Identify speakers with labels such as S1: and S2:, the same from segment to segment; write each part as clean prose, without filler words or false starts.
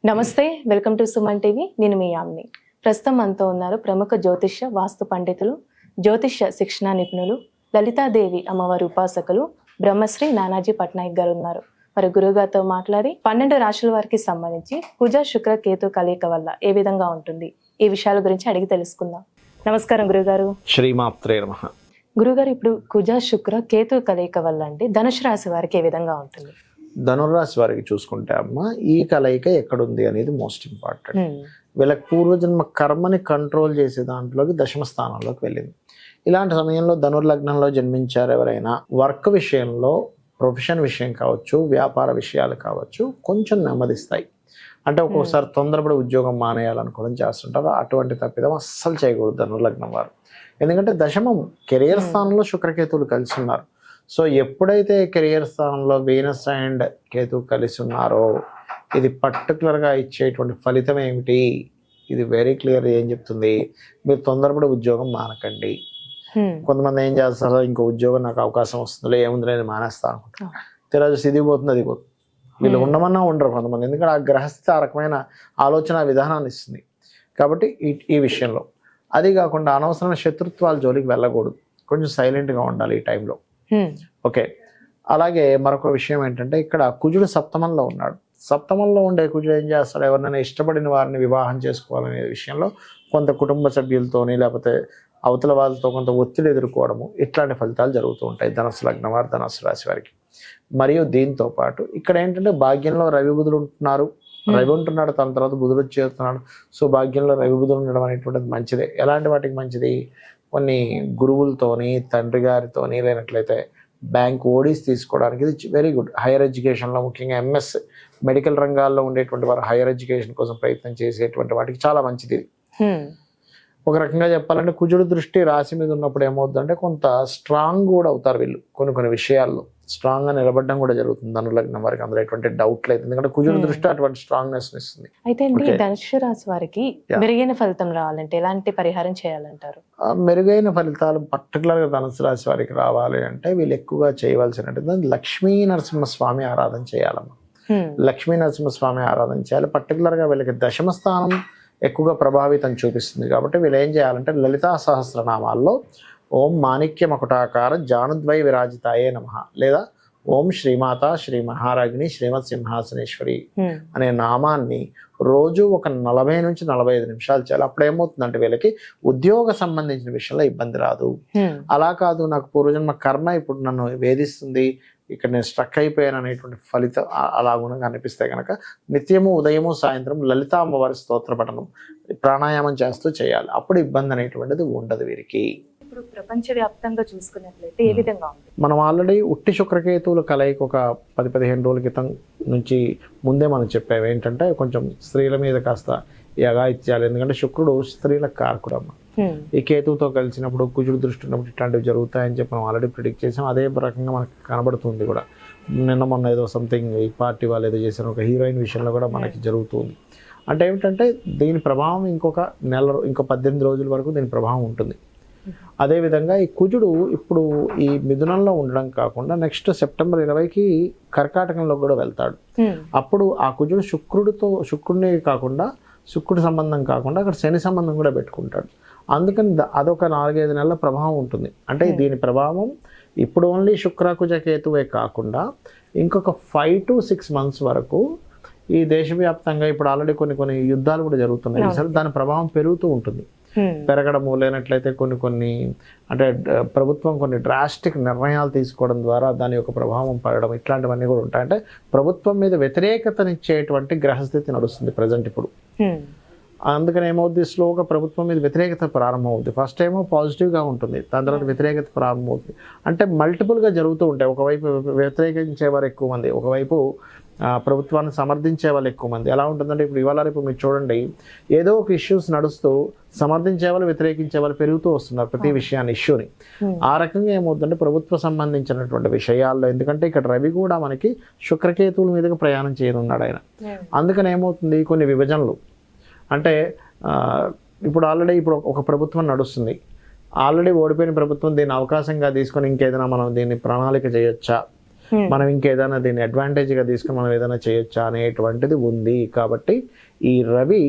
S1: నమస్తే, welcome to Suman TV. నేను మీ యామ్ని. ప్రస్తుతం మనతో ఉన్నారు ప్రముఖ జ్యోతిష్య వాస్తు పండితులు, జ్యోతిష్య శిక్షణా నిపుణులు, లలితాదేవి అమ్మవారి ఉపాసకులు బ్రహ్మశ్రీ నానాజీ పట్నాయక్ గారు ఉన్నారు. మరి గురుగారితో మాట్లాడి 12 రాశుల వారికి సంబంధించి కుజ శుక్ర కేతు కలయిక వల్ల ఏ విధంగా ఉంటుంది, ఈ విషయాల గురించి అడిగి తెలుసుకుందాం. నమస్కారం గురుగారు.
S2: శ్రీమాత్రే నమః.
S1: గురుగారు, ఇప్పుడు కుజ శుక్ర కేతు కలయిక వల్ల అంటే ధనుసు రాశి వారికి ఏ విధంగా ఉంటుంది?
S2: ధనుర్రాశి వారికి చూసుకుంటే అమ్మ, ఈ కలయిక ఎక్కడుంది అనేది మోస్ట్ ఇంపార్టెంట్. వీళ్ళకి పూర్వజన్మ కర్మని కంట్రోల్ చేసే దాంట్లోకి దశమ స్థానంలోకి వెళ్ళింది. ఇలాంటి సమయంలో ధనుర్లగ్నంలో జన్మించారు ఎవరైనా, వర్క్ విషయంలో, ప్రొఫెషన్ విషయం కావచ్చు, వ్యాపార విషయాలు కావచ్చు, కొంచెం నెమ్మదిస్తాయి. అంటే ఒక్కొక్కసారి తొందరపడి ఉద్యోగం మానేయాలనుకోవడం చేస్తుంటారు. అటువంటి తప్పిదం అస్సలు చేయకూడదు ధనుర్లగ్నం వారు. ఎందుకంటే దశమం కెరియర్ స్థానంలో శుక్రకేతువులు కలిసి ఉన్నారు. సో ఎప్పుడైతే కెరియర్ స్థానంలో వీనస్ అండ్ కేతు కలిసి ఉన్నారో, ఇది పర్టికులర్గా ఇచ్చేటువంటి ఫలితం ఏమిటి, ఇది వెరీ క్లియర్. ఏం చెప్తుంది, మీరు తొందరపడి ఉద్యోగం మానకండి. కొంతమంది ఏం చేస్తారు, ఇంకో ఉద్యోగం నాకు అవకాశం వస్తుందిలే, ఏముంది నేను మానేస్తాను అనుకుంటాను. తెరాజు ఇది పోతుంది, అది పోతుంది. వీళ్ళు ఉండమన్నా ఉండరు కొంతమంది, ఎందుకంటే ఆ గ్రహస్థితి ఆ రకమైన ఆలోచన విధానాన్ని ఇస్తుంది. కాబట్టి ఈ విషయంలో అది కాకుండా అనవసరమైన శత్రుత్వాల జోలికి వెళ్ళకూడదు, కొంచెం సైలెంట్గా ఉండాలి ఈ టైంలో. ఓకే. అలాగే మరొక విషయం ఏంటంటే, ఇక్కడ కుజుడు సప్తమంలో ఉన్నాడు. సప్తమంలో ఉండే కుజుడు ఏం చేస్తాడు, ఎవరినైనా ఇష్టపడిన వారిని వివాహం చేసుకోవాలనే విషయంలో కొంత కుటుంబ సభ్యులతోని లేకపోతే అవతల వాళ్ళతో కొంత ఒత్తిడి ఎదుర్కోవడము, ఇట్లాంటి ఫలితాలు జరుగుతూ ఉంటాయి ధనుసు లగ్నం వారు, ధనుసు రాశి వారికి. మరియు దీంతో పాటు ఇక్కడ ఏంటంటే భాగ్యంలో రవి బుధుడు ఉంటున్నారు. రవి ఉంటున్నాడు, తన తర్వాత బుధుడు చేస్తున్నాడు. సో భాగ్యంలో రవి బుధుడు ఉండడం అనేటువంటిది మంచిదే. ఎలాంటి వాటికి మంచిది, కొన్ని గురువులతోని, తండ్రి గారితోని, లేనట్లయితే బ్యాంక్ ఓడీస్ తీసుకోవడానికి ఇది వెరీ గుడ్. హైయర్ ఎడ్యుకేషన్లో ముఖ్యంగా ఎంఎస్ మెడికల్ రంగాల్లో ఉండేటువంటి వారు హైయర్ ఎడ్యుకేషన్ కోసం ప్రయత్నం చేసేటువంటి వాటికి చాలా మంచిది ఇది. ఒక రకంగా చెప్పాలంటే కుజుడు దృష్టి రాశి మీద ఉన్నప్పుడు ఏమవుతుందంటే కొంత స్ట్రాంగ్ కూడా అవుతారు వీళ్ళు. కొన్ని విషయాల్లో స్ట్రాంగ్గా నిలబడడం కూడా జరుగుతుంది ధనుర్లగ్నం వారికి, అందులో ఎటువంటి డౌట్ లేదు. ఎందుకంటే కుజుడు దృష్టి అటువంటి స్ట్రాంగ్నెస్ ఇస్తుంది.
S1: అయితే అండి, ధనుసు రాశి వారికి మెరుగైన ఫలితం రావాలంటే ఎలాంటి పరిహారం చేయాలంటారు?
S2: మెరుగైన ఫలితాలు పర్టికులర్గా ధనుసు రాశి వారికి రావాలి అంటే వీళ్ళు ఎక్కువగా చేయవలసినటువంటి లక్ష్మీ నరసింహస్వామి ఆరాధన చేయాలమ్మా. లక్ష్మీ నరసింహస్వామి ఆరాధన చేయాలి. పర్టికులర్గా వీళ్ళకి దశమ స్థానం ఎక్కువగా ప్రభావితం చూపిస్తుంది. కాబట్టి వీళ్ళు ఏం చేయాలంటే లలితా సహస్రనామాల్లో ఓం మాణిక్య మకుటాకార జానుద్వై విరాజితాయే నమః, లేదా ఓం శ్రీమాత శ్రీ మహారాజ్ని శ్రీమత్ సింహాసనేశ్వరి అనే నామాన్ని రోజు ఒక 40 నుంచి 45 నిమిషాలు చేయాలి. అప్పుడు ఏమవుతుందంటే వీళ్ళకి ఉద్యోగ సంబంధించిన విషయంలో ఇబ్బంది రాదు. అలా కాదు, నాకు పూర్వజన్మ కర్మ ఇప్పుడు నన్ను వేధిస్తుంది, ఇక్కడ నేను స్ట్రక్ అయిపోయాను అనేటువంటి ఫలితం అలాగుణంగా అనిపిస్తే కనుక నిత్యము ఉదయము సాయంత్రం లలితా అమ్మవారి స్తోత్ర పఠనం, ప్రాణాయామం చేస్తూ చేయాలి. అప్పుడు ఇబ్బంది అనేటువంటిది ఉండదు వీరికి.
S1: ఇప్పుడు ప్రపంచవ్యాప్తంగా చూసుకున్నట్లయితే ఏ విధంగా ఉంది?
S2: మనం ఆల్రెడీ ఉట్టి శుక్రకేతువుల కలయిక ఒక 10-15 రోజుల క్రితం నుంచి ముందే మనం చెప్పాము. ఏంటంటే కొంచెం స్త్రీల మీద కాస్త యగాయిత్యాలు, ఎందుకంటే శుక్రుడు స్త్రీల కారకుడమ్మ. ఈ కేతువుతో కలిసినప్పుడు కుజుడు దృష్టి ఉన్నప్పుడు ఇట్లాంటివి జరుగుతాయని చెప్పి మనం ఆల్రెడీ ప్రిడిక్ట్ చేసాం. అదే రకంగా మనకి కనబడుతుంది కూడా. నిన్న మొన్న ఏదో సంథింగ్ ఈ పార్టీ వాళ్ళు ఏదో చేసిన ఒక హీరోయిన్ విషయంలో కూడా మనకి జరుగుతుంది. అంటే ఏమిటంటే దీని ప్రభావం ఇంకో 18 రోజుల వరకు దీని ప్రభావం ఉంటుంది. అదేవిధంగా ఈ కుజుడు ఇప్పుడు ఈ మిథునంలో ఉండడం కాకుండా నెక్స్ట్ సెప్టెంబర్ 20కి కర్కాటకంలో కూడా వెళ్తాడు. అప్పుడు ఆ కుజుడు శుక్రుడిని కాకుండా, శుక్రుడి సంబంధం కాకుండా అక్కడ శని సంబంధం కూడా పెట్టుకుంటాడు. అందుకని అదొక 4-5 నెలల ప్రభావం ఉంటుంది. అంటే దీని ప్రభావం ఇప్పుడు ఓన్లీ శుక్రకుజ కేతువే కాకుండా ఇంకొక 5 to 6 months వరకు ఈ దేశవ్యాప్తంగా ఇప్పుడు ఆల్రెడీ కొన్ని యుద్ధాలు కూడా జరుగుతున్నాయి. సరే, దాని ప్రభావం పెరుగుతూ ఉంటుంది. పెరగడము, లేనట్లయితే కొన్ని అంటే ప్రభుత్వం కొన్ని డ్రాస్టిక్ నిర్ణయాలు తీసుకోవడం ద్వారా దాని యొక్క ప్రభావం పడడం, ఇట్లాంటివన్నీ కూడా ఉంటాయి. అంటే ప్రభుత్వం మీద వ్యతిరేకతనిచ్చేటువంటి గ్రహస్థితి నడుస్తుంది ప్రజెంట్ ఇప్పుడు. అందుకని ఏమవుద్ది, స్లోగా ప్రభుత్వం మీద వ్యతిరేకత ప్రారంభమవుతుంది. ఫస్ట్ ఏమో పాజిటివ్గా ఉంటుంది, దాని తర్వాత వ్యతిరేకత ప్రారంభమవుతుంది. అంటే మల్టిపుల్గా జరుగుతూ ఉంటాయి. ఒకవైపు వ్యతిరేకించేవారు ఎక్కువ మంది, ఒకవైపు ప్రభుత్వాన్ని సమర్థించే వాళ్ళు ఎక్కువ మంది. ఎలా ఉంటుందంటే ఇప్పుడు ఇవాళ రేపు మీరు చూడండి, ఏదో ఒక ఇష్యూస్ నడుస్తూ సమర్థించే వాళ్ళు, వ్యతిరేకించే వాళ్ళు పెరుగుతూ వస్తున్నారు ప్రతి విషయాన్ని, ఇష్యూని. ఆ రకంగా ఏమవుతుందంటే ప్రభుత్వ సంబంధించినటువంటి విషయాల్లో, ఎందుకంటే ఇక్కడ రవి కూడా మనకి శుక్రకేతువుల మీదకి ప్రయాణం చేయనున్నాడు ఆయన. అందుకని ఏమవుతుంది, కొన్ని విభజనలు అంటే ఇప్పుడు ఆల్రెడీ ఒక ప్రభుత్వం నడుస్తుంది, ఆల్రెడీ ఓడిపోయిన ప్రభుత్వం దీన్ని అవకాశంగా తీసుకొని ఇంకేదైనా మనం దీన్ని ప్రణాళిక చేయొచ్చా, మనం ఇంకేదైనా దీన్ని అడ్వాంటేజ్గా తీసుకుని మనం ఏదైనా చేయొచ్చా అనేటువంటిది ఉంది. కాబట్టి ఈ రవి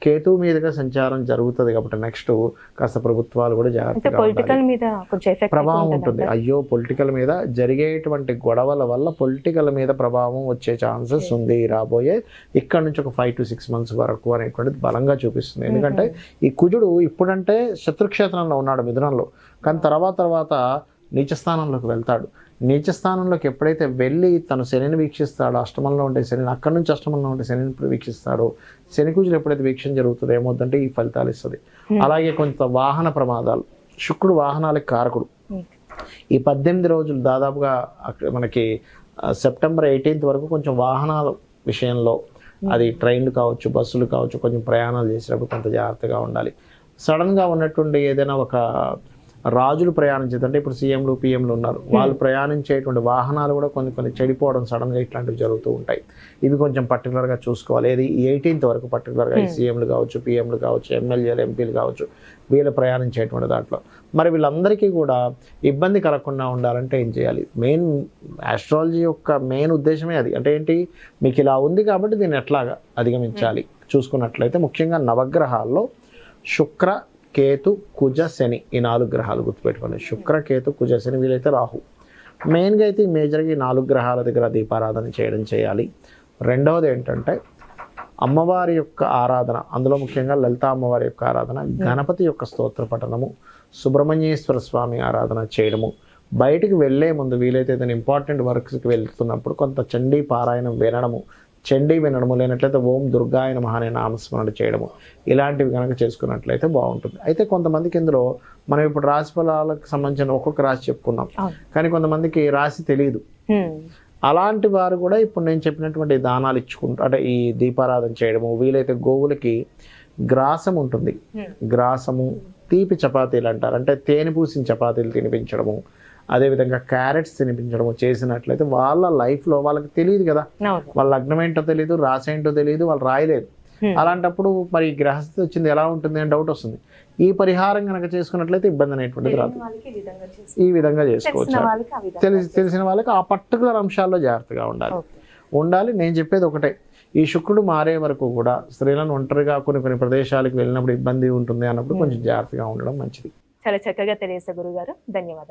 S2: కేతు మీదుగా సంచారం జరుగుతుంది కాబట్టి నెక్స్ట్ కాస్త ప్రభుత్వాలు కూడా జాగ్రత్తగా
S1: పొలిటికల్ మీద కొంచెం ఎఫెక్ట్
S2: ప్రభావం ఉంటుంది. అయ్యో పొలిటికల్ మీద జరిగేటువంటి గొడవల వల్ల పొలిటికల్ మీద ప్రభావం వచ్చే ఛాన్సెస్ ఉంది రాబోయే ఇక్కడ నుంచి ఒక 5 to 6 months వరకు అనేటువంటిది బలంగా చూపిస్తుంది. ఎందుకంటే ఈ కుజుడు ఇప్పుడంటే శత్రుక్షేత్రంలో ఉన్నాడు మిథునంలో, కానీ తర్వాత నీచ స్థానంలోకి వెళ్తాడు. నీచ స్థానంలోకి ఎప్పుడైతే వెళ్ళి తను శనిని వీక్షిస్తాడో, అష్టమంలో ఉండే శనిని, అక్కడి నుంచి అష్టమంలో ఉండే శనిని వీక్షిస్తాడో, శని కుజులు ఎప్పుడైతే వీక్షణ జరుగుతుందో ఏమవుతుందంటే ఈ ఫలితాలు ఇస్తుంది. అలాగే కొంత వాహన ప్రమాదాలు, శుక్రుడు వాహనాలకు కారకుడు. ఈ 18 రోజులు దాదాపుగా మనకి September 18th వరకు కొంచెం వాహనాల విషయంలో, అది ట్రైన్లు కావచ్చు, బస్సులు కావచ్చు, కొంచెం ప్రయాణాలు చేసేటప్పుడు కొంత జాగ్రత్తగా ఉండాలి. సడన్గా ఉన్నటువంటి ఏదైనా ఒక రాజులు ప్రయాణించేదంటే ఇప్పుడు సీఎంలు పిఎంలు ఉన్నారు, వాళ్ళు ప్రయాణించేటువంటి వాహనాలు కూడా కొన్ని చెడిపోవడం సడన్గా ఇట్లాంటివి జరుగుతూ ఉంటాయి. ఇవి కొంచెం పర్టికులర్గా చూసుకోవాలి. ఏది 18th వరకు పర్టికులర్గా ఈ సీఎంలు కావచ్చు, పిఎంలు కావచ్చు, ఎమ్మెల్యేలు ఎంపీలు కావచ్చు, వీళ్ళు ప్రయాణించేటువంటి దాంట్లో మరి వీళ్ళందరికీ కూడా ఇబ్బంది కలగకుండా ఉండాలంటే ఏం చేయాలి? మెయిన్ ఆస్ట్రాలజీ యొక్క మెయిన్ ఉద్దేశమే అది. అంటే ఏంటి, మీకు ఇలా ఉంది కాబట్టి దీన్ని ఎట్లాగా అధిగమించాలి చూసుకున్నట్లయితే ముఖ్యంగా నవగ్రహాల్లో శుక్ర, కేతు, కుజ, శని, ఈ 4 గ్రహాలు గుర్తుపెట్టుకోండి. శుక్ర, కేతు, కుజ, శని, వీలైతే రాహు. మెయిన్గా అయితే ఈ మేజర్గా ఈ 4 గ్రహాల దగ్గర దీపారాధన చేయాలి. రెండవది ఏంటంటే అమ్మవారి యొక్క ఆరాధన, అందులో ముఖ్యంగా లలిత అమ్మవారి యొక్క ఆరాధన, గణపతి యొక్క స్తోత్ర పఠనము, సుబ్రహ్మణ్యేశ్వర స్వామి ఆరాధన చేయడము, బయటికి వెళ్ళే ముందు వీలైతే ఏదైనా ఇంపార్టెంట్ వర్క్స్కి వెళ్తున్నప్పుడు కొంత చండీ పారాయణం వినడము, చండీ వినడము, లేనట్లయితే ఓం దుర్గాయ నమః అనే నామస్మరణ చేయడము, ఇలాంటివి కనుక చేసుకున్నట్లయితే బాగుంటుంది. అయితే కొంతమందికి ఇందులో మనం ఇప్పుడు రాశి ఫలాలకు సంబంధించిన ఒక్కొక్క రాశి చెప్పుకున్నాం, కానీ కొంతమందికి రాశి తెలియదు. అలాంటి వారు కూడా ఇప్పుడు నేను చెప్పినటువంటి దానాలు ఇచ్చుకుంటూ, అంటే ఈ దీపారాధన చేయడము, వీలైతే గోవులకి గ్రాసం ఉంటుంది, గ్రాసము, తీపి చపాతీలు అంటారు, అంటే తేనె పూసిన చపాతీలు తినిపించడము, అదేవిధంగా క్యారెట్స్ తినిపించడము చేసినట్లయితే వాళ్ళ లైఫ్లో వాళ్ళకి తెలియదు కదా, వాళ్ళ లగ్నం ఏంటో తెలియదు, రాశి ఏంటో తెలియదు, వాళ్ళు రాయలేదు. అలాంటప్పుడు మరి గ్రహస్థితి వచ్చింది ఎలా ఉంటుంది అని డౌట్ వస్తుంది. ఈ పరిహారం కనుక చేసుకున్నట్లయితే ఇబ్బంది అనేటువంటిది రాదు. ఈ విధంగా చేసుకోవచ్చు. తెలిసిన వాళ్ళకి ఆ పర్టికులర్ అంశాల్లో జాగ్రత్తగా ఉండాలి. నేను చెప్పేది ఒకటే, ఈ శుక్రుడు మారే వరకు కూడా స్త్రీలను ఒంటరిగా కొన్ని ప్రదేశాలకు వెళ్ళినప్పుడు ఇబ్బంది ఉంటుంది అన్నప్పుడు కొంచెం జాగ్రత్తగా ఉండడం మంచిది.
S1: చాలా చక్కగా తెలియజేశారు గురుగారు, ధన్యవాదాలు.